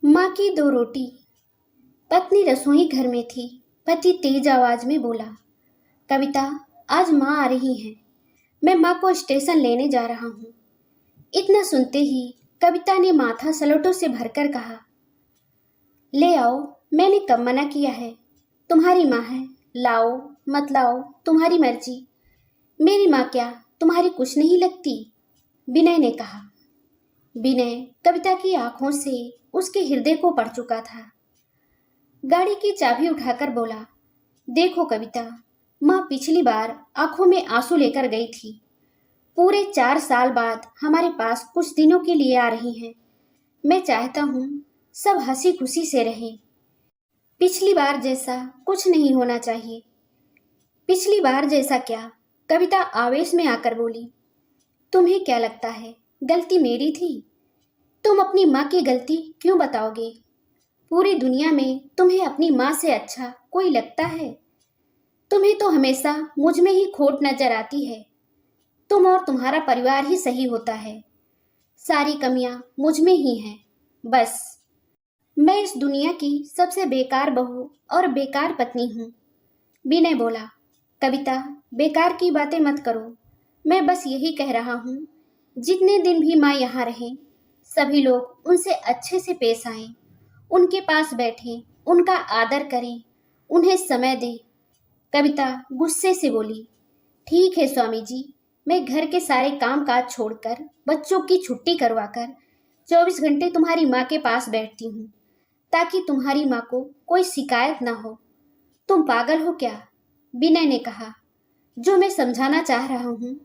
माँ की दो रोटी। पत्नी रसोई घर में थी। पति तेज आवाज में बोला, कविता, आज माँ आ रही हैं। मैं माँ को स्टेशन लेने जा रहा हूँ। इतना सुनते ही कविता ने माथा सलोटों से भरकर कहा, ले आओ, मैंने कब मना किया है। तुम्हारी माँ है, लाओ मत लाओ तुम्हारी मर्जी। मेरी माँ क्या तुम्हारी कुछ नहीं लगती? विनय ने कहा। विनय कविता की आंखों से उसके हृदय को पढ़ चुका था। गाड़ी की चाबी उठाकर बोला, देखो कविता, माँ पिछली बार आंखों में आंसू लेकर गई थी। पूरे 4 साल बाद हमारे पास कुछ दिनों के लिए आ रही हैं। मैं चाहता हूँ सब हंसी खुशी से रहें। पिछली बार जैसा कुछ नहीं होना चाहिए। पिछली बार जैसा क्या? कविता आवेश में आकर बोली, तुम्हें क्या लगता है गलती मेरी थी? तुम अपनी माँ की गलती क्यों बताओगे? पूरी दुनिया में तुम्हें अपनी माँ से अच्छा कोई लगता है? तुम्हें तो हमेशा मुझ में ही खोट नजर आती है। तुम और तुम्हारा परिवार ही सही होता है। सारी कमियां मुझ में ही हैं। बस मैं इस दुनिया की सबसे बेकार बहू और बेकार पत्नी हूँ। विनय बोला, कविता, बेकार की बातें मत करो। मैं बस यही कह रहा हूँ, जितने दिन भी माँ यहाँ रहें, सभी लोग उनसे अच्छे से पेश आएं, उनके पास बैठें, उनका आदर करें, उन्हें समय दें। कविता गुस्से से बोली, ठीक है स्वामी जी, मैं घर के सारे काम काज छोड़कर बच्चों की छुट्टी करवाकर 24 घंटे तुम्हारी माँ के पास बैठती हूँ, ताकि तुम्हारी माँ को कोई शिकायत ना हो। तुम पागल हो क्या? विनय ने कहा, जो मैं समझाना चाह रहा हूँ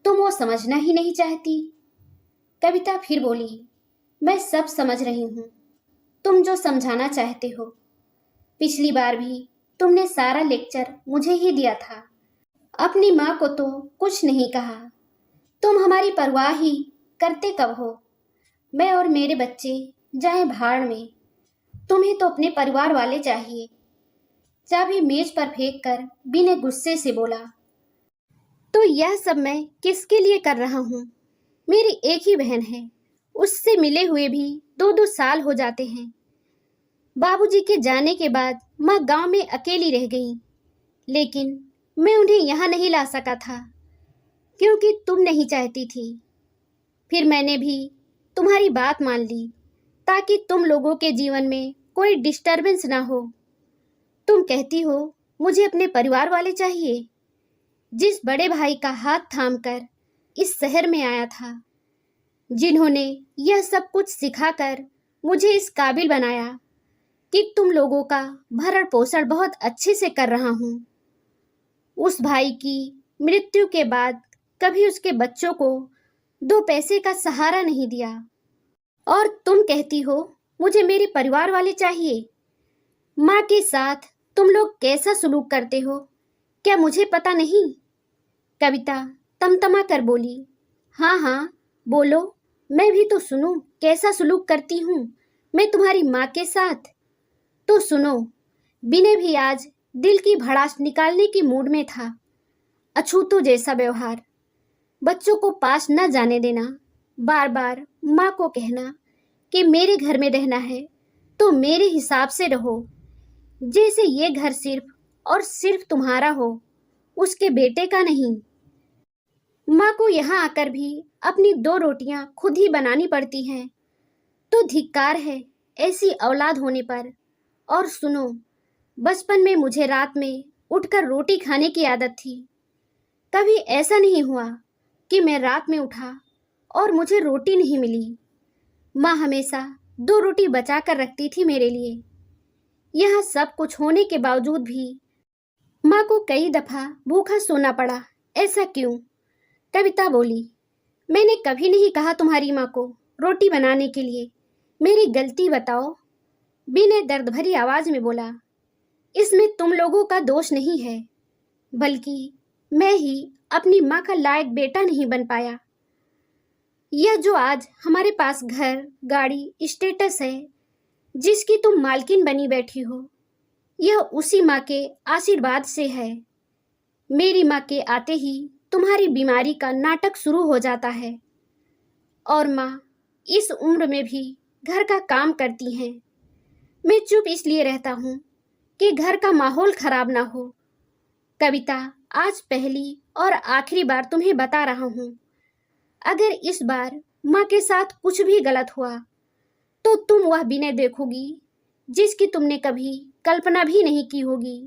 तुम वो समझना ही नहीं चाहती। कविता फिर बोली, मैं सब समझ रही हूँ, तुम जो समझाना चाहते हो। पिछली बार भी तुमने सारा लेक्चर मुझे ही दिया था। अपनी माँ को तो कुछ नहीं कहा। तुम हमारी परवाह ही करते कब हो? मैं और मेरे बच्चे जाएं भाड़ में। तुम्हें तो अपने परिवार वाले चाहिए। चाबी मेज पर फेंक कर विनय गुस्से से बोला, तो यह सब मैं किसके लिए कर रहा हूँ? मेरी एक ही बहन है, उससे मिले हुए भी 2-2 साल हो जाते हैं। बाबूजी के जाने के बाद माँ गांव में अकेली रह गई, लेकिन मैं उन्हें यहाँ नहीं ला सका था, क्योंकि तुम नहीं चाहती थी। फिर मैंने भी तुम्हारी बात मान ली, ताकि तुम लोगों के जीवन में कोई डिस्टरबेंस ना हो। तुम कहती हो मुझे अपने परिवार वाले चाहिए। जिस बड़े भाई का हाथ थामकर इस शहर में आया था, जिन्होंने यह सब कुछ सिखाकर मुझे इस काबिल बनाया कि तुम लोगों का भरण पोषण बहुत अच्छे से कर रहा हूँ, उस भाई की मृत्यु के बाद कभी उसके बच्चों को 2 पैसे का सहारा नहीं दिया। और तुम कहती हो मुझे मेरे परिवार वाले चाहिए। माँ के साथ तुम लोग कैसा सुलूक करते हो, क्या मुझे पता नहीं? कविता तमतमा कर बोली, हाँ हाँ बोलो, मैं भी तो सुनूं कैसा सुलूक करती हूँ मैं तुम्हारी माँ के साथ। तो सुनो, विनय भी आज दिल की भड़ास निकालने की मूड में था। अछूतों जैसा व्यवहार, बच्चों को पास न जाने देना, बार बार माँ को कहना कि मेरे घर में रहना है तो मेरे हिसाब से रहो, जैसे ये घर सिर्फ और सिर्फ तुम्हारा हो, उसके बेटे का नहीं। माँ को यहाँ आकर भी अपनी 2 रोटियां खुद ही बनानी पड़ती हैं, तो धिक्कार है ऐसी औलाद होने पर। और सुनो, बचपन में मुझे रात में उठकर रोटी खाने की आदत थी। कभी ऐसा नहीं हुआ कि मैं रात में उठा और मुझे रोटी नहीं मिली। माँ हमेशा 2 रोटी बचा कर रखती थी मेरे लिए। यह सब कुछ होने के बावजूद भी माँ को कई दफा भूखा सोना पड़ा। ऐसा क्यों? कविता बोली, मैंने कभी नहीं कहा तुम्हारी माँ को रोटी बनाने के लिए। मेरी गलती बताओ। विनय दर्द भरी आवाज में बोला, इसमें तुम लोगों का दोष नहीं है, बल्कि मैं ही अपनी माँ का लायक बेटा नहीं बन पाया। यह जो आज हमारे पास घर, गाड़ी, स्टेटस है, जिसकी तुम मालकिन बनी बैठी हो, यह उसी माँ के आशीर्वाद से है। मेरी माँ के आते ही तुम्हारी बीमारी का नाटक शुरू हो जाता है। और माँ इस उम्र में भी घर का काम करती हैं। मैं चुप इसलिए रहता हूँ कि घर का माहौल खराब ना हो। कविता, आज पहली और आखिरी बार तुम्हें बता रहा हूँ, अगर इस बार माँ के साथ कुछ भी गलत हुआ तो तुम वह विनय देखोगी जिसकी तुमने कभी कल्पना भी नहीं की होगी।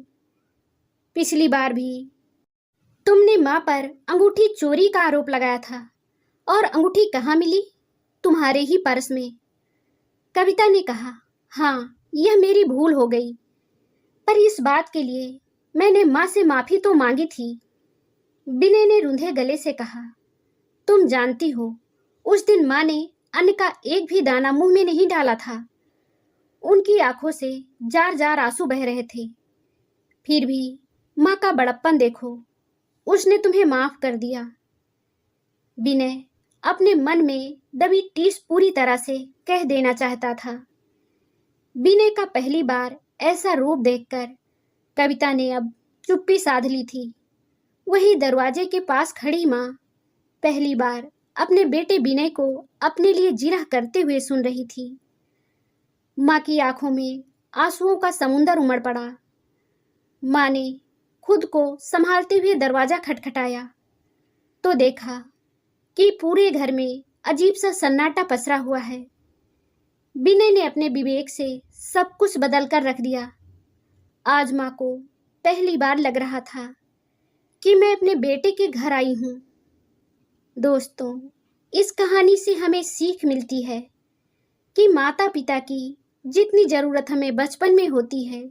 पिछली बार भी तुमने माँ पर अंगूठी चोरी का आरोप लगाया था, और अंगूठी कहाँ मिली? तुम्हारे ही पर्स में। कविता ने कहा, हाँ, यह मेरी भूल हो गई, पर इस बात के लिए मैंने माँ से माफी तो मांगी थी। विनय ने रूंधे गले से कहा, तुम जानती हो, उस दिन माँ ने अन्न का एक भी दाना मुंह में नहीं डाला था। उनकी आंखों से जार जार आंसू बह रहे थे। फिर भी माँ का बड़प्पन देखो, उसने तुम्हें माफ कर दिया। विनय अपने मन में दबी टीस पूरी तरह से कह देना चाहता था। विनय का पहली बार ऐसा रूप देखकर कविता ने अब चुप्पी साध ली थी। वही दरवाजे के पास खड़ी माँ पहली बार अपने बेटे विनय को अपने लिए जिरह करते हुए सुन रही थी। माँ की आंखों में आंसुओं का समुंदर उमड़ पड़ा। माँ ने खुद को संभालते हुए दरवाजा खटखटाया तो देखा कि पूरे घर में अजीब सा सन्नाटा पसरा हुआ है। विनय ने अपने विवेक से सब कुछ बदल कर रख दिया। आज माँ को पहली बार लग रहा था कि मैं अपने बेटे के घर आई हूँ। दोस्तों, इस कहानी से हमें सीख मिलती है कि माता पिता की जितनी जरूरत हमें बचपन में होती है,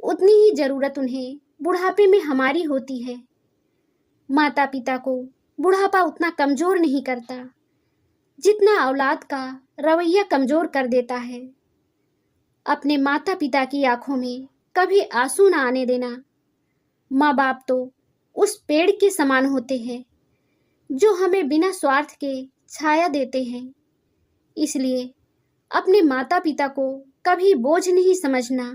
उतनी ही जरूरत उन्हें बुढ़ापे में हमारी होती है। माता पिता को बुढ़ापा उतना कमजोर नहीं करता जितना औलाद का रवैया कमजोर कर देता है। अपने माता पिता की आंखों में कभी आंसू ना आने देना। माँ बाप तो उस पेड़ के समान होते हैं जो हमें बिना स्वार्थ के छाया देते हैं। इसलिए अपने माता पिता को कभी बोझ नहीं समझना।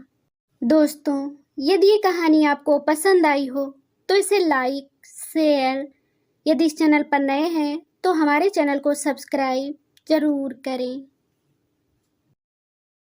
दोस्तों, यदि ये कहानी आपको पसंद आई हो तो इसे लाइक, शेयर, यदि इस चैनल पर नए हैं तो हमारे चैनल को सब्सक्राइब जरूर करें।